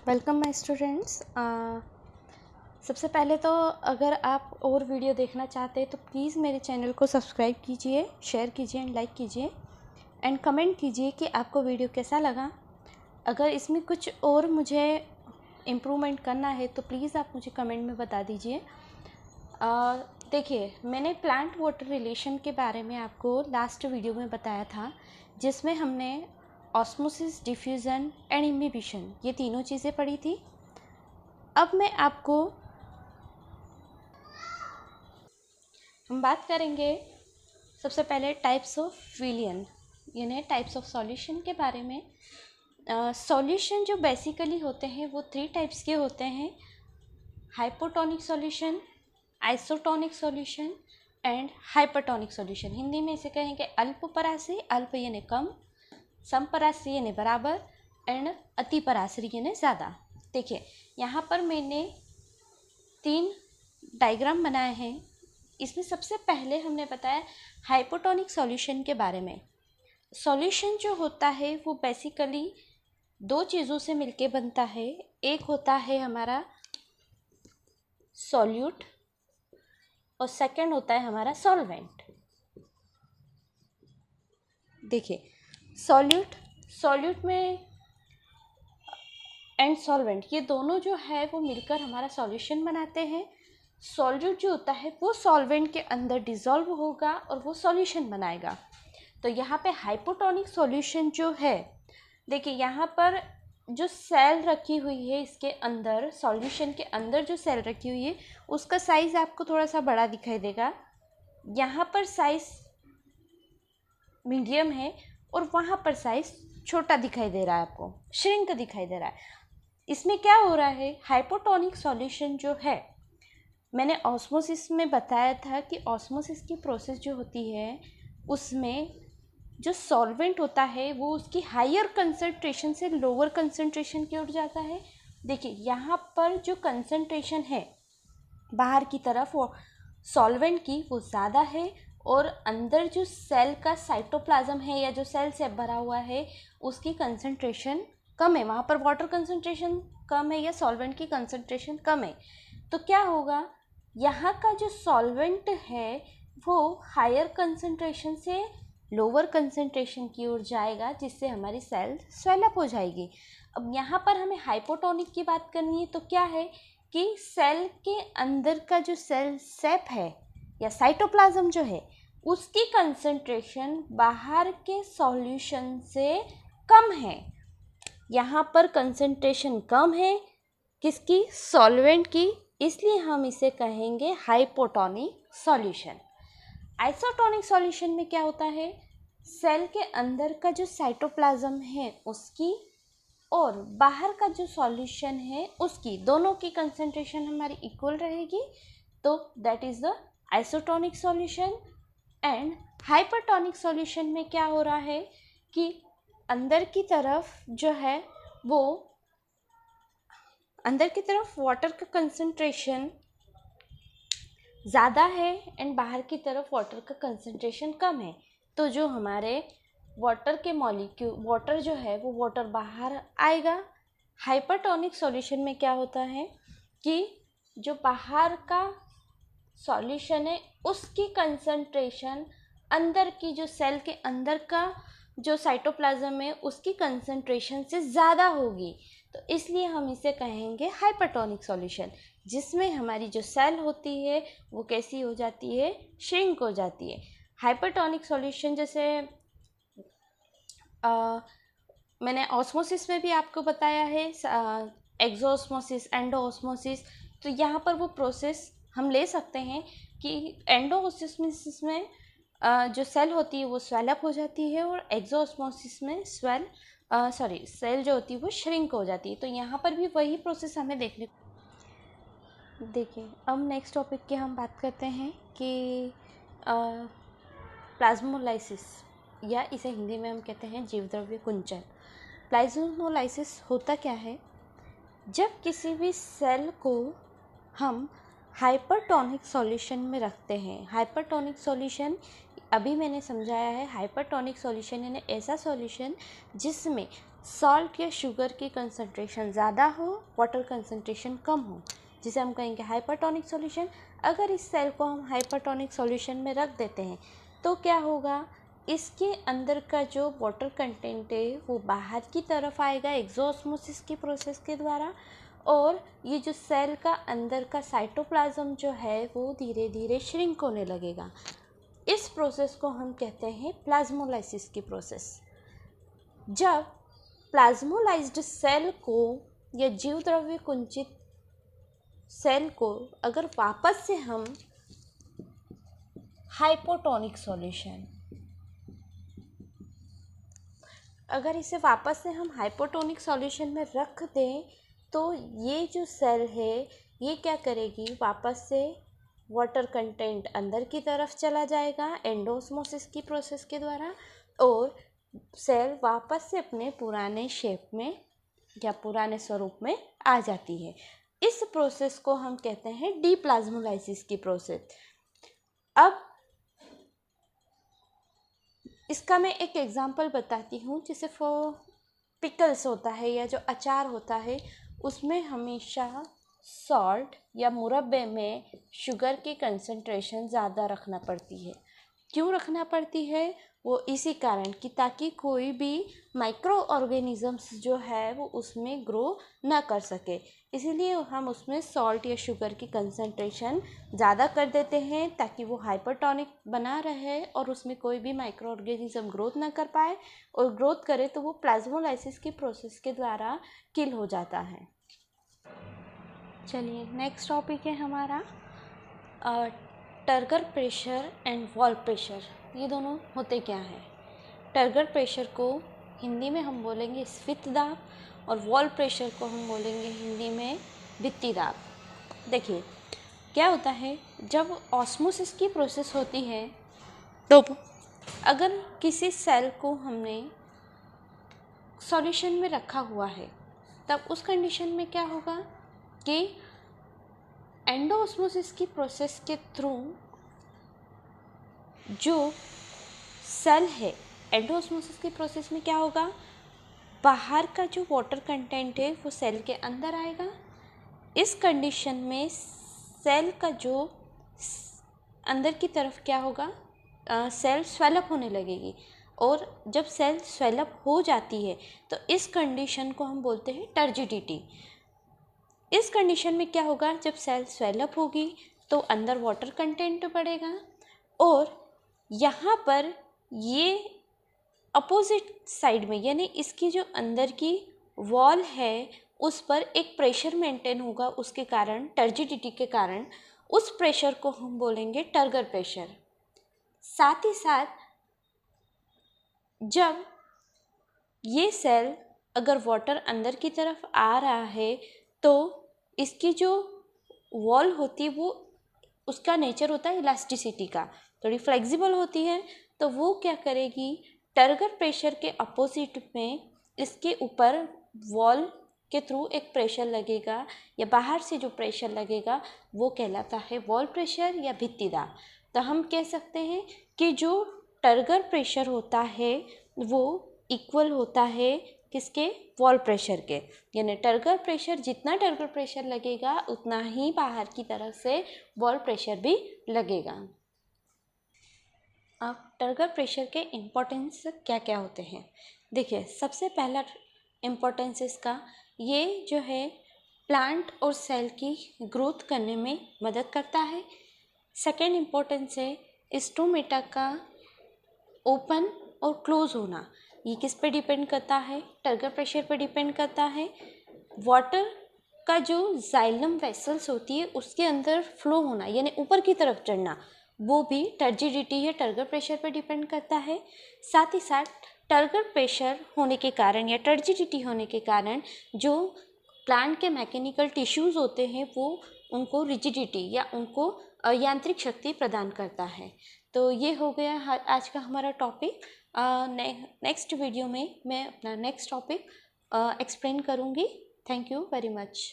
Welcome my students. सबसे पहले तो अगर आप और वीडियो देखना चाहते हैं तो प्लीज़ मेरे चैनल को सब्सक्राइब कीजिए, शेयर कीजिए एंड लाइक कीजिए एंड कमेंट कीजिए कि आपको वीडियो कैसा लगा। अगर इसमें कुछ और मुझे इम्प्रूवमेंट करना है तो प्लीज़ आप मुझे कमेंट में बता दीजिए। देखिए, मैंने प्लांट वाटर रिलेशन के बारे में आपको लास्ट वीडियो में बताया था, जिसमें हमने ऑस्मोसिस, डिफ्यूज़न एंड इम्बिबिशन ये तीनों चीज़ें पढ़ी थी। अब हम बात करेंगे सबसे पहले टाइप्स ऑफ विलियन यानी टाइप्स ऑफ सॉल्यूशन के बारे में। सॉल्यूशन जो बेसिकली होते हैं वो 3 टाइप्स के होते हैं: hypotonic solution, isotonic solution and hypertonic solution. Hindi में इसे कहेंगे अल्पपराश्रयी, अल्प यानी कम, समपराश्रयी यानी बराबर एंड अतिपराश्रयी यानी ज़्यादा। देखिए, यहाँ पर मैंने 3 डायग्राम बनाए हैं। इसमें सबसे पहले हमने बताया हाइपोटोनिक सॉल्यूशन के बारे में। सॉल्यूशन जो होता है वो बेसिकली 2 चीज़ों से मिलके बनता है। एक होता है हमारा सॉल्यूट और सेकंड होता है हमारा सॉल्वेंट। देखिए, सॉल्यूट में एंड सॉल्वेंट ये दोनों जो है वो मिलकर हमारा सॉल्यूशन बनाते हैं। सॉल्यूट जो होता है वो सॉल्वेंट के अंदर डिज़ोल्व होगा और वो सॉल्यूशन बनाएगा। तो यहाँ पे हाइपोटोनिक सॉल्यूशन जो है, देखिए यहाँ पर जो सेल रखी हुई है इसके अंदर, सॉल्यूशन के अंदर जो सेल रखी हुई है उसका साइज़ आपको थोड़ा सा बड़ा दिखाई देगा। यहाँ पर साइज़ मीडियम है और वहाँ पर साइज़ छोटा दिखाई दे रहा है, आपको श्रिंक दिखाई दे रहा है। इसमें क्या हो रहा है, हाइपोटोनिक सॉल्यूशन जो है, मैंने ऑस्मोसिस में बताया था कि ऑस्मोसिस की प्रोसेस जो होती है उसमें जो सॉल्वेंट होता है वो उसकी हायर कंसंट्रेशन से लोअर कंसंट्रेशन की ओर जाता है। देखिए, यहाँ पर जो कंसंट्रेशन है बाहर की तरफ वो सॉल्वेंट की वो ज़्यादा है और अंदर जो सेल का साइटोप्लाज्म है या जो सेल से भरा हुआ है उसकी कंसंट्रेशन कम है। वहाँ पर वाटर कंसंट्रेशन कम है या सॉल्वेंट की कंसंट्रेशन कम है। तो क्या होगा, यहाँ का जो सॉल्वेंट है वो हायर कंसंट्रेशन से लोअर कंसंट्रेशन की ओर जाएगा, जिससे हमारी सेल स्वेलअप हो जाएगी। अब यहाँ पर हमें हाइपोटोनिक की बात करनी है तो क्या है कि सेल के अंदर का जो सेल सेप है या साइटोप्लाज्म जो है उसकी कंसंट्रेशन बाहर के सॉल्यूशन से कम है। यहाँ पर कंसंट्रेशन कम है किसकी, सॉल्वेंट की, इसलिए हम इसे कहेंगे हाइपोटोनिक सॉल्यूशन। आइसोटोनिक सॉल्यूशन में क्या होता है, सेल के अंदर का जो साइटोप्लाज्म है उसकी और बाहर का जो सॉल्यूशन है उसकी, दोनों की कंसंट्रेशन हमारी इक्वल रहेगी, तो that is the isotonic solution. And hypertonic solution में क्या हो रहा है कि अंदर की तरफ जो है वो अंदर की तरफ वाटर का कंसंट्रेशन ज़्यादा है एंड बाहर की तरफ वाटर का कंसंट्रेशन कम है। तो जो हमारे वाटर के मॉलिक्यूल, वाटर जो है वो वाटर बाहर आएगा। हाइपरटोनिक सॉल्यूशन में क्या होता है कि जो बाहर का सॉल्यूशन है उसकी कंसंट्रेशन अंदर की, जो सेल के अंदर का जो साइटोप्लाज्म है उसकी कंसंट्रेशन से ज़्यादा होगी। तो इसलिए हम इसे कहेंगे हाइपरटोनिक सॉल्यूशन, जिसमें हमारी जो सेल होती है वो कैसी हो जाती है, श्रिंक हो जाती है। हाइपरटोनिक सॉल्यूशन जैसे मैंने ऑस्मोसिस में भी आपको बताया है, एक्सोऑस्मोसिस, एंडोऑस्मोसिस। तो यहाँ पर वो प्रोसेस हम ले सकते हैं कि एंडोऑस्मोसिस में जो सेल होती है वो स्वेलअप हो जाती है और एक्सोऑस्मोसिस में सेल जो होती है वो श्रिंक हो जाती है। तो यहाँ पर भी वही प्रोसेस हमें देखने को। देखिए, अब नेक्स्ट टॉपिक की हम बात करते हैं कि प्लाज्मोलाइसिस, या इसे हिंदी में हम कहते हैं जीवद्रव्य कुंचन। प्लाज्मोलाइसिस होता क्या है, जब किसी भी सेल को हम हाइपरटोनिक सॉल्यूशन में रखते हैं। हाइपरटोनिक सॉल्यूशन अभी मैंने समझाया है। हाइपरटोनिक सॉल्यूशन यानी ऐसा सॉल्यूशन जिसमें सॉल्ट या शुगर की कंसंट्रेशन ज़्यादा हो, वाटर कंसंट्रेशन कम हो, जिसे हम कहेंगे हाइपरटोनिक सॉल्यूशन। अगर इस सेल को हम हाइपरटोनिक सॉल्यूशन में रख देते हैं तो क्या होगा, इसके अंदर का जो वाटर कंटेंट है वो बाहर की तरफ आएगा एक्सोऑस्मोसिस की प्रोसेस के द्वारा, और ये जो सेल का अंदर का साइटोप्लाज्म जो है वो धीरे धीरे श्रिंक होने लगेगा। इस प्रोसेस को हम कहते हैं प्लाज्मोलाइसिस की प्रोसेस। जब प्लाज्मोलाइज्ड सेल को या जीव द्रव्य कुंचित सेल को अगर वापस से हम हाइपोटोनिक सॉल्यूशन, अगर इसे वापस से हम हाइपोटोनिक सॉल्यूशन में रख दें तो ये जो सेल है ये क्या करेगी, वापस से वाटर कंटेंट अंदर की तरफ चला जाएगा एंडोस्मोसिस की प्रोसेस के द्वारा, और सेल वापस से अपने पुराने शेप में या पुराने स्वरूप में आ जाती है। इस प्रोसेस को हम कहते हैं डीप्लाज्मोलाइसिस की प्रोसेस। अब इसका मैं एक एग्जांपल बताती हूँ। जैसे पिकल्स होता है या जो अचार होता है उसमें हमेशा सॉल्ट या मुरब्बे में शुगर की कंसंट्रेशन ज़्यादा रखना पड़ती है। क्यों रखना पड़ती है, वो इसी कारण कि ताकि कोई भी माइक्रो ऑर्गेनिजम्स जो है वो उसमें ग्रो ना कर सके, इसीलिए हम उसमें सॉल्ट या शुगर की कंसंट्रेशन ज़्यादा कर देते हैं ताकि वो हाइपरटोनिक बना रहे और उसमें कोई भी माइक्रो ऑर्गेनिज्म ग्रोथ ना कर पाए, और ग्रोथ करे तो वो प्लाज्मोलाइसिस की प्रोसेस के द्वारा किल हो जाता है। चलिए नेक्स्ट टॉपिक है हमारा turgor pressure and wall pressure. ये दोनों होते क्या हैं? टर्गर प्रेशर को हिंदी में हम बोलेंगे स्फीत दाब, और वॉल प्रेशर को हम बोलेंगे हिंदी में भित्ति दाब। देखिए क्या होता है, जब ऑस्मोसिस की प्रोसेस होती है तो अगर किसी सेल को हमने सॉल्यूशन में रखा हुआ है तब उस कंडीशन में क्या होगा कि एंडोऑस्मोसिस की प्रोसेस के थ्रू जो सेल है, एंडोऑस्मोसिस की प्रोसेस में क्या होगा, बाहर का जो वाटर कंटेंट है वो सेल के अंदर आएगा। इस कंडीशन में सेल का जो अंदर की तरफ क्या होगा, सेल स्वेलअप होने लगेगी, और जब सेल स्वेलअप हो जाती है तो इस कंडीशन को हम बोलते हैं टर्जिडिटी। इस कंडीशन में क्या होगा, जब सेल स्वेलअप होगी तो अंदर वाटर कंटेंट बढ़ेगा, और यहाँ पर ये अपोजिट साइड में यानी इसकी जो अंदर की वॉल है उस पर एक प्रेशर मेंटेन होगा, उसके कारण टर्जिडिटी के कारण उस प्रेशर को हम बोलेंगे टर्गर प्रेशर। साथ ही साथ जब ये सेल अगर वाटर अंदर की तरफ आ रहा है तो इसकी जो वॉल होती है वो उसका नेचर होता है इलास्टिसिटी का, थोड़ी फ्लेक्सिबल होती है, तो वो क्या करेगी, टर्गर प्रेशर के अपोजिट में इसके ऊपर वॉल के थ्रू एक प्रेशर लगेगा या बाहर से जो प्रेशर लगेगा वो कहलाता है वॉल प्रेशर या भित्ति दाब। तो हम कह सकते हैं कि जो टर्गर प्रेशर होता है वो इक्वल होता है किसके, वॉल प्रेशर के, यानी टर्गर प्रेशर, जितना टर्गर प्रेशर लगेगा उतना ही बाहर की तरफ से वॉल प्रेशर भी लगेगा। अब टर्गर प्रेशर के इम्पोर्टेंस क्या क्या होते हैं, देखिए सबसे पहला इम्पोर्टेंस इसका ये जो है प्लांट और सेल की ग्रोथ करने में मदद करता है। सेकेंड इम्पोर्टेंस है स्टोमेटा का ओपन और क्लोज होना, ये किस पे डिपेंड करता है, टर्गर प्रेशर पे डिपेंड करता है। वाटर का जो जाइलम वेसल्स होती है उसके अंदर फ्लो होना यानी ऊपर की तरफ चढ़ना, वो भी टर्जिडिटी या टर्गर प्रेशर पे डिपेंड करता है। साथ ही साथ टर्गर प्रेशर होने के कारण या टर्जिडिटी होने के कारण जो प्लांट के मैकेनिकल टिश्यूज़ होते हैं वो उनको रिजिडिटी या उनको यांत्रिक शक्ति प्रदान करता है। तो ये हो गया आज का हमारा टॉपिक। नेक्स्ट वीडियो में मैं अपना नेक्स्ट टॉपिक एक्सप्लेन करूँगी। Thank you very much.